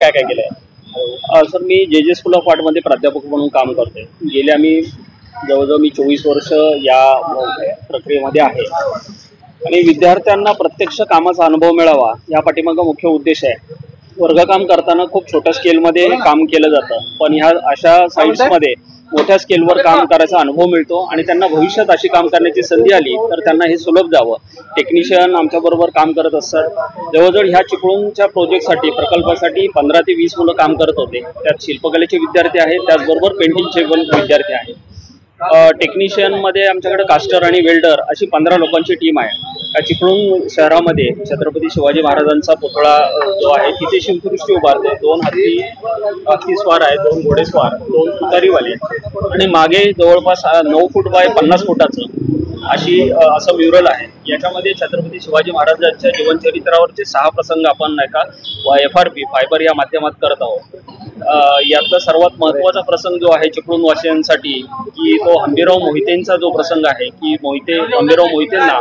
काय काय केलंय? सर मी जे स्कूल ऑफ आर्टमध्ये प्राध्यापक म्हणून काम करतोय. गेले आम्ही जवळजवळ मी 24 वर्ष या प्रक्रियेमध्ये आहे आणि विद्यार्थ्यांना प्रत्यक्ष कामाचा अनुभव मिळावा या पाठीमागं मुख्य उद्देश आहे. वर्गकाम करताना खूप छोट्या स्केलमध्ये काम केलं जातं, पण ह्या अशा साईट्समध्ये मोठ्या स्केलवर काम करायचा अनुभव मिळतो आणि त्यांना भविष्यात अशी काम करण्याची संधी आली तर त्यांना हे सुलभ जावं. टेक्निशियन आमच्याबरोबर काम करत असतात. जवळजवळ ह्या चिपळूणच्या प्रोजेक्टसाठी प्रकल्पासाठी 15 ते 20 मुलं काम करत होते. त्यात शिल्पकलेचे विद्यार्थी आहेत, त्याचबरोबर पेंटिंगचे पण विद्यार्थी आहेत. टेक्निशियनमध्ये आमच्याकडे कास्टर आणि वेल्डर अशी 15 लोकांची टीम आहे. चिपळूण शहरामध्ये छत्रपती शिवाजी महाराजांचा पुतळा जो आहे तिथे शिवसृष्टी उभारते. 2 हत्ती स्वार आहेत, 2 घोडेस्वार, 2 तुतारीवाले आणि मागे जवळपास 9 फूट बाय 50 फुटाचं असं म्युरल आहे. याच्यामध्ये छत्रपती शिवाजी महाराजांच्या जीवनचरित्रावरचे 6 प्रसंग आपण नाही का FRP फायबर या माध्यमात करत आहोत. यातला सर्वात महत्त्वाचा प्रसंग जो आहे चिपळूण वासियांसाठी की तो हंबीरराव मोहितेंचा जो प्रसंग आहे की हंबीरराव मोहितेंना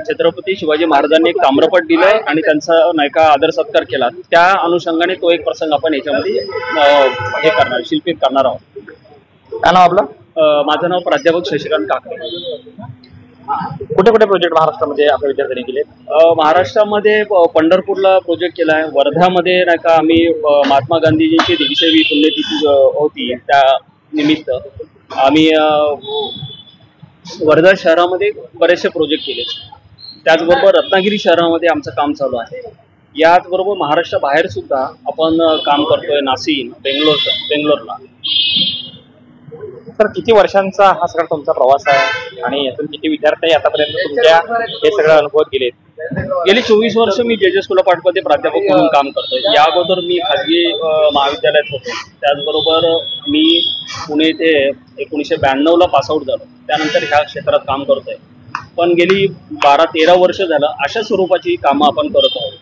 छत्रपती शिवाजी महाराजांनी एक ताम्रपट दिलंय आणि त्यांचा नाही का आदर सत्कार केला. त्या अनुषंगाने तो एक प्रसंग आपण याच्यामध्ये शिल्पित करणार आहोत. काय नाव आपलं? माझं नाव प्राध्यापक शशिकांत काकडे. कुठे कुठे प्रोजेक्ट महाराष्ट्रामध्ये आपल्या विद्यार्थ्यांनी केले? महाराष्ट्रामध्ये पंढरपूरला प्रोजेक्ट केला आहे. वर्ध्यामध्ये नाही का आम्ही महात्मा गांधीजींची 150वी पुण्यतिथी होती त्या निमित्त आम्ही वर्धा शहरामध्ये बरेचसे प्रोजेक्ट केले. त्याचबरोबर रत्नागिरी शहरामध्ये आमचं काम चालू आहे. याचबरोबर महाराष्ट्र बाहेर सुद्धा आपण काम करतोय. नाशिक, बेंगलोरला. सर किती वर्षांचा हा सगळा तुमचा प्रवास आहे आणि यातून किती विद्यार्थी आतापर्यंत तुमच्या हे सगळं अनुभवत गेलेत? गेली 24 वर्ष मी जे स्कूल ऑफ आर्टमध्ये प्राध्यापक म्हणून काम करतोय. या अगोदर मी खाजगी महाविद्यालयात होतो. त्याचबरोबर मी पुणे येथे 1992ला पासआउट झालो. त्यानंतर ह्या क्षेत्रात काम करतोय. पण गेली 12-13 वर्ष झालं अशा स्वरूपाची कामं आपण करत आहोत.